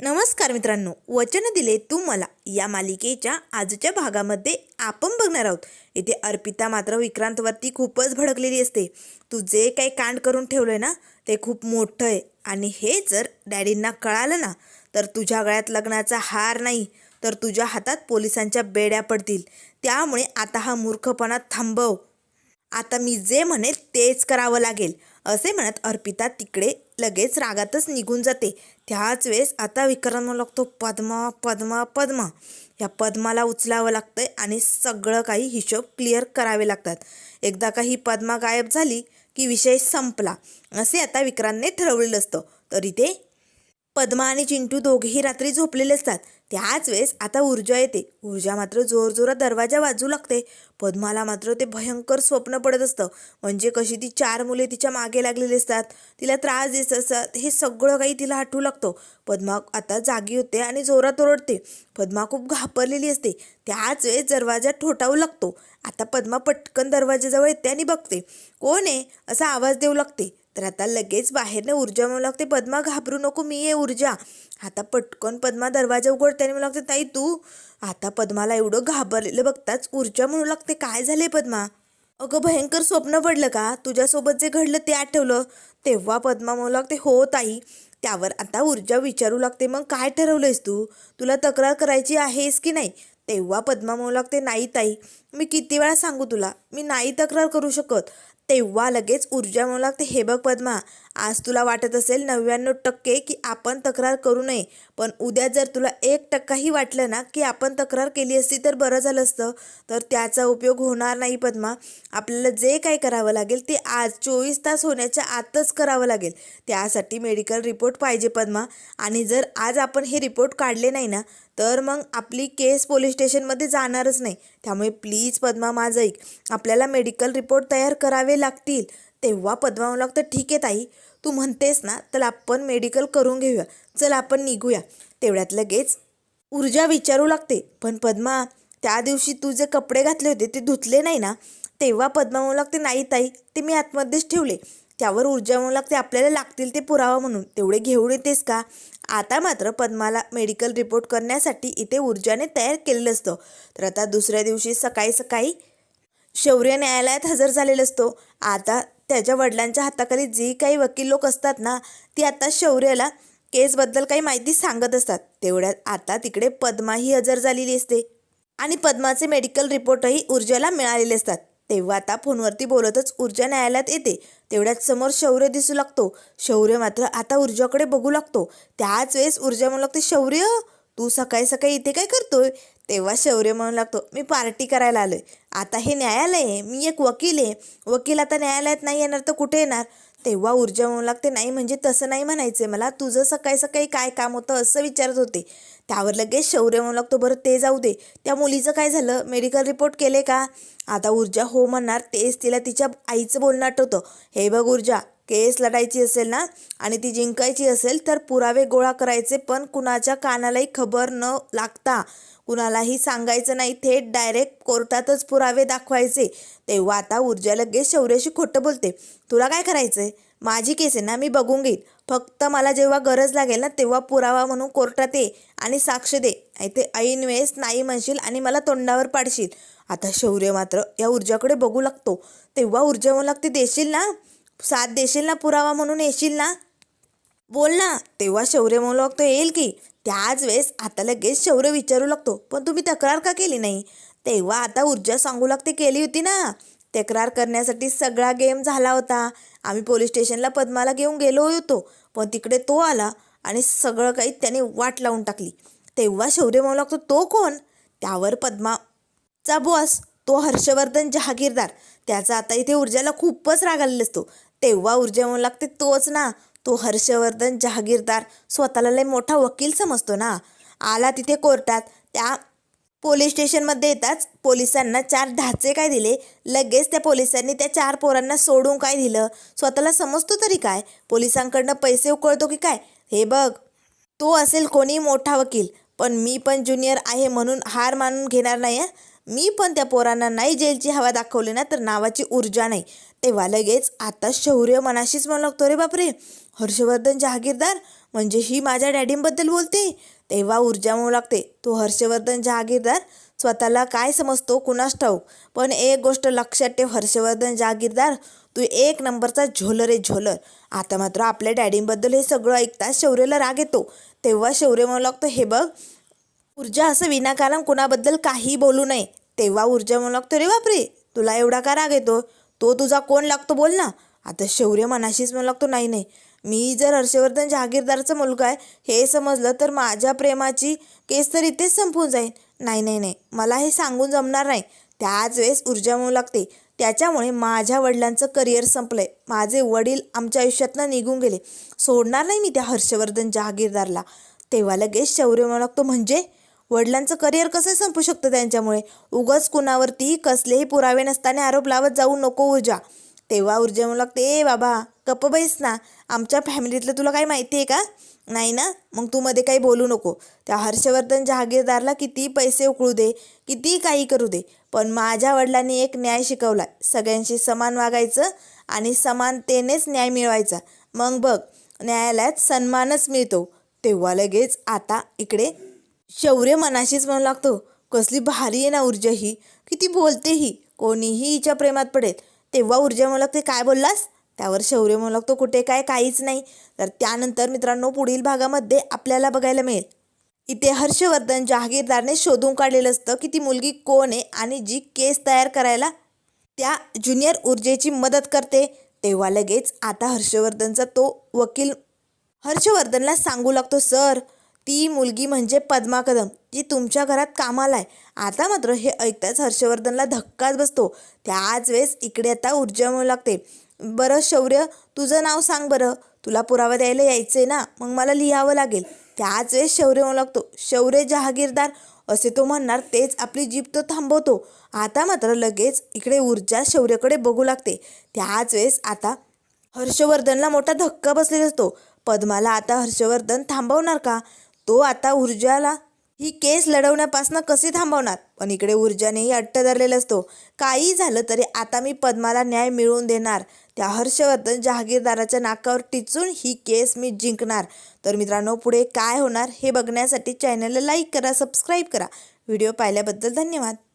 नमस्कार मित्रांनो, वचन दिले तू मला या मालिकेच्या आजच्या भागामध्ये आपण बघणार आहोत. इथे अर्पिता मात्र विक्रांतवरती खूपच भडकलेली असते. तू जे काही कांड करून ठेवलंय ना ते खूप मोठं आहे आणि हे जर डॅडींना कळालं ना तर तुझ्या गळ्यात लग्नाचा हार नाही तर तुझ्या हातात पोलिसांच्या बेड्या पडतील. त्यामुळे आता हा मूर्खपणा थांबव. आता मी जे म्हणेल तेच करावं लागेल असे म्हणत अर्पिता तिकडे लगेच रागातच निघून जाते. त्याच वेळेस आता विक्रम लागतो, पद्मा पद्मा पद्मा. या पद्माला उचलावं लागतंय आणि सगळं काही हिशोब क्लिअर करावे लागतात. एकदा का ही पद्मा गायब झाली की विषय संपला असे आता विक्रांतने ठरवलेलं असतं. तर इथे पद्मा आणि चिंटू दोघेही रात्री झोपलेले असतात. त्याच वेळेस आता ऊर्जा येते. ऊर्जा मात्र जोरजोरात दरवाजा वाजू लागते. पद्माला मात्र ते भयंकर स्वप्न पडत असतं. म्हणजे कशी ती 4 मुले तिच्या मागे लागलेली असतात, तिला त्रास देत असतात, हे सगळं काही तिला आठवू लागतं. पद्मा आता जागी होते आणि जोरात ओरडते. पद्मा खूप घाबरलेली असते. त्याच वेळेस दरवाजा ठोठावू लागतो. आता पद्मा पटकन दरवाजाजवळ येते आणि बघते कोण आहे असा आवाज देऊ लागते. तर आता लगेच बाहेरने ऊर्जा म्हणू लागते, पद्मा घाबरू नको, मी आहे ऊर्जा. आता पटकन पद्मा दरवाजा उघडते आणि म्हणू लागते, ताई तू. आता पद्माला एवढं घाबरलेलं बघताच ऊर्जा म्हणू लागते, काय झाले पद्मा? अगं भयंकर स्वप्न पडलं का? तुझ्यासोबत जे घडलं ते आठवलं? तेव्हा पद्मा म्हणू लागते, हो ताई. त्यावर आता ऊर्जा विचारू लागते, मग काय ठरवलंयस तू? तुला तक्रार करायची आहेस की नाही? तेव्हा पद्मा म्हणू लागते, नाही ताई, मी किती वेळा सांगू तुला, मी नाही तक्रार करू शकत. तेव्हा लगेच ऊर्जा म्हणू लागते, हे बघ पद्मा, आज तुला वाटत असेल 99% की आपण तक्रार करू नये, पण उद्या जर तुला 1%ही वाटलं ना की आपण तक्रार केली असती तर बरं झालं असतं, तर त्याचा उपयोग होणार नाही पद्मा. आपल्याला जे काही करावं लागेल ते आज 24 तास होण्याच्या आतच करावं लागेल. त्यासाठी मेडिकल रिपोर्ट पाहिजे पद्मा. आणि जर आज आपण हे रिपोर्ट काढले नाही ना तर मग आपली केस पोलीस स्टेशनमध्ये जाणारच नाही. त्यामुळे प्लीज पद्मा माझं ऐक, आपल्याला मेडिकल रिपोर्ट तयार करावे लागतील. तेव्हा पद्मा म्हणू लागतं, ठीक आहे ताई, तू म्हणतेस ना तर आपण मेडिकल करून घेऊया, चल आपण निघूया. तेवढ्यात लगेच ऊर्जा विचारू लागते, पण पद्मा, त्या दिवशी तू जे कपडे घातले होते ते धुतले नाही ना? तेव्हा पद्मा म्हणू लागते, नाही ताई, ते मी आतमध्येच ठेवले. त्यावर ऊर्जा म्हणू लागते, आपल्याला लागतील ते पुरावा म्हणून तेवढे घेऊन येतेस का? आता मात्र पद्माला मेडिकल रिपोर्ट करण्यासाठी इथे ऊर्जाने तयार केलेलं असतं. तर आता दुसऱ्या दिवशी सकाळी सकाळी शौर्य न्यायालयात हजर झालेला असतो. आता त्याच्या वडिलांच्या हाताखाली जी काही वकील लोक असतात ना ती आता शौर्याला केसबद्दल काही माहिती सांगत असतात. तेवढ्यात आता तिकडे पद्माही हजर झालेली असते आणि पद्माचे मेडिकल रिपोर्टही ऊर्जाला मिळालेले असतात. तेव्हा आता फोनवरती बोलतच ऊर्जा न्यायालयात येते. तेवढ्यात समोर शौर्य दिसू लागतो. शौर्य मात्र आता ऊर्जाकडे बघू लागतो. त्याच वेळेस ऊर्जा म्हणू लागते, शौर्य, तू सकाळी सकाळी इथे काय करतोय? तेव्हा शौर्य म्हणू लागतो, मी पार्टी करायला आलोय. आता हे न्यायालय आहे, मी एक वकील आहे, वकील आता न्यायालयात नाही येणार तर कुठे येणार? तेव्हा ऊर्जा म्हणू लागते, नाही म्हणजे तसं नाही म्हणायचं मला, तुझं सकाळी सकाळी काय काम होतं असं विचारत होते. त्यावर लगेच शौर्य म्हणू लागतो, बरं ते जाऊ दे, त्या मुलीचं काय झालं, मेडिकल रिपोर्ट केले का? आता ऊर्जा हो म्हणणार तेच तिला तिच्या आईचं बोलणं आठवतं. हे बघ ऊर्जा, केस लढायची असेल ना आणि ती जिंकायची असेल तर पुरावे गोळा करायचे, पण कुणाच्या कानालाही खबर न लागता, कुणालाही सांगायचं नाही, थेट डायरेक्ट कोर्टातच पुरावे दाखवायचे. तेव्हा आता ऊर्जा लगेच शौर्याशी खोटं बोलते, तुला काय करायचंय? माझी केस आहे ना, मी बघून घेईल. फक्त मला जेव्हा गरज लागेल ना तेव्हा पुरावा म्हणून कोर्टात ये आणि साक्ष दे. ते ऐन वेळेस नाही म्हणशील आणि मला तोंडावर पाडशील. आता शौर्य मात्र या ऊर्जाकडे बघू लागतो. तेव्हा ऊर्जा म्हणू लागते, देशील ना, साथ देशील ना, पुरावा म्हणून येशील ना, बोल ना. तेव्हा शौर्य म्हणू लागतो, येईल की. त्याच वेळेस आता लगेच शौर्य विचारू लागतो, पण तुम्ही तक्रार का केली नाही? तेव्हा आता ऊर्जा सांगू लागते, केली होती ना. तक्रार करण्यासाठी सगळा गेम झाला होता. आम्ही पोलीस स्टेशनला पद्माला घेऊन गेलो होतो, पण तिकडे तो आला आणि सगळं काही त्याने वाट लावून टाकली. तेव्हा शौर्य म्हणू लागतो, तो कोण? त्यावर पद्माचा बॉस, तो हर्षवर्धन जहागीरदार. त्याचा आता इथे ऊर्जाला खूपच राग आलेला असतो. तेव्हा ऊर्जा म्हणू लागते, तोच ना, तो हर्षवर्धन जहागीरदार स्वतःला लय मोठा वकील समजतो ना. आला तिथे कोर्टात, त्या पोलीस स्टेशनमध्ये येताच पोलिसांना 4 ढाचे काय दिले, लगेच त्या पोलिसांनी त्या 4 पोरांना सोडून काय दिलं? स्वतःला समजतो तरी काय? पोलिसांकडनं पैसे उकळतो की काय? हे बघ, तो असेल कोणी मोठा वकील, पण मी पण ज्युनियर आहे म्हणून हार मानून घेणार नाही. मी पण त्या पोरांना नाही जेलची हवा दाखवली ना तर नावाची ऊर्जा नाही. तेव्हा लगेच आता शौर्य मनाशीच म्हणू लागतो, रे बापरे, हर्षवर्धन जहागीरदार म्हणजे ही माझ्या डॅडींबद्दल बोलते. तेव्हा ऊर्जा म्हणू लागते, तो हर्षवर्धन जहागीरदार स्वतःला काय समजतो कुणास ठाऊक, पण एक गोष्ट लक्षात ठेव हर्षवर्धन जहागीरदार, तू एक नंबरचा झोलर आहे झोलर. आता मात्र आपल्या डॅडींबद्दल हे सगळं ऐकताच शौर्यला राग येतो. तेव्हा शौर्य म्हणू लागतो, हे बघ ऊर्जा, असं विनाकारण कुणाबद्दल काही बोलू नये. तेव्हा ऊर्जा म्हणू लागतो, रे बापरे, तुला एवढा का राग येतो? तो तुझा कोण लागतो बोल ना. आता शौर्य मनाशीच म्हणू लागतो, नाही नाही, मी जर हर्षवर्धन जहागीरदारचा मुलगा आहे हे समजलं तर माझ्या प्रेमाची केस तर इथेच संपून जाईल. नाही नाही नाही, मला हे सांगून जमणार नाही. त्याच वेळेस ऊर्जा म्हणू लागते, त्याच्यामुळे माझ्या वडिलांचं करिअर संपलंय. माझे वडील आमच्या आयुष्यातनं निघून गेले, सोडणार नाही मी त्या हर्षवर्धन जहागीरदारला. तेव्हा लगेच शौर्य म्हणू लागतो, म्हणजे वडिलांचं करिअर कसं संपू शकतं त्यांच्यामुळे? उगाच कुणावरती कसलेही पुरावे नसताना आरोप लावत जाऊ नको ऊर्जा. तेव्हा ऊर्जा म्हणू लागते, ए बाबा गप्प बैस ना, आमच्या फॅमिलीतलं तुला काही माहिती आहे का? नाही ना, मग तू मध्ये काही बोलू नको. त्या हर्षवर्धन जहागीरदारला किती पैसे उकळू दे, किती काही करू दे, पण माझ्या वडिलांनी एक न्याय शिकवला, सगळ्यांशी समान वागायचं आणि समानतेनेच न्याय मिळवायचा. मग बघ, न्यायालयात सन्मानच मिळतो. तेव्हा लगेच आता इकडे शौर्य मनाशीच म्हणू लागतो, कसली भारी आहे ना ऊर्जा ही, किती बोलते ही, कोणीही हिच्या प्रेमात पडेल. तेव्हा ऊर्जा म्हणू लागते, काय बोललास? त्यावर शौर्य म्हणू लागतो, कुठे काय, काहीच नाही. तर त्यानंतर मित्रांनो पुढील भागामध्ये आपल्याला बघायला मिळेल, इथे हर्षवर्धन जहागीरदारने शोधून काढलेलं असतं की ती मुलगी कोण आहे आणि जी केस तयार करायला त्या ज्युनियर ऊर्जेची मदत करते. तेव्हा लगेच आता हर्षवर्धनचा तो वकील हर्षवर्धनला सांगू लागतो, सर ती मुलगी म्हणजे पद्मा कदम, जी तुमच्या घरात कामाला आहे. आता मात्र हे ऐकताच हर्षवर्धनला धक्काच बसतो. त्याच वेळेस इकडे आता ऊर्जा म्हणू लागते, बरं शौर्य, तुझं नाव सांग बरं, तुला पुरावा द्यायला यायचं आहे ना, मग मला लिहावं लागेल. त्याच वेळेस शौर्य म्हणू लागतो, शौर्य जहागीरदार, असे तो म्हणणार तेच आपली जीभ तो थांबवतो. आता मात्र लगेच इकडे ऊर्जा शौर्यकडे बघू लागते. त्याच वेळेस आता हर्षवर्धनला मोठा धक्का बसलेला असतो. पद्माला आता हर्षवर्धन थांबवणार का? तो आता ऊर्जाला ही केस लढवण्यापासून कसे थांबवणार? पण इकडे ऊर्जानेही अट्ट धरलेला असतो, काही झालं तरी आता मी पद्माला न्याय मिळवून देणार, त्या हर्षवर्धन जहागीरदाराच्या नाकावर टिचून ही केस मी जिंकणार. तर मित्रांनो पुढे काय होणार हे बघण्यासाठी चॅनलला लाईक करा, सबस्क्राईब करा. व्हिडिओ पाहिल्याबद्दल धन्यवाद.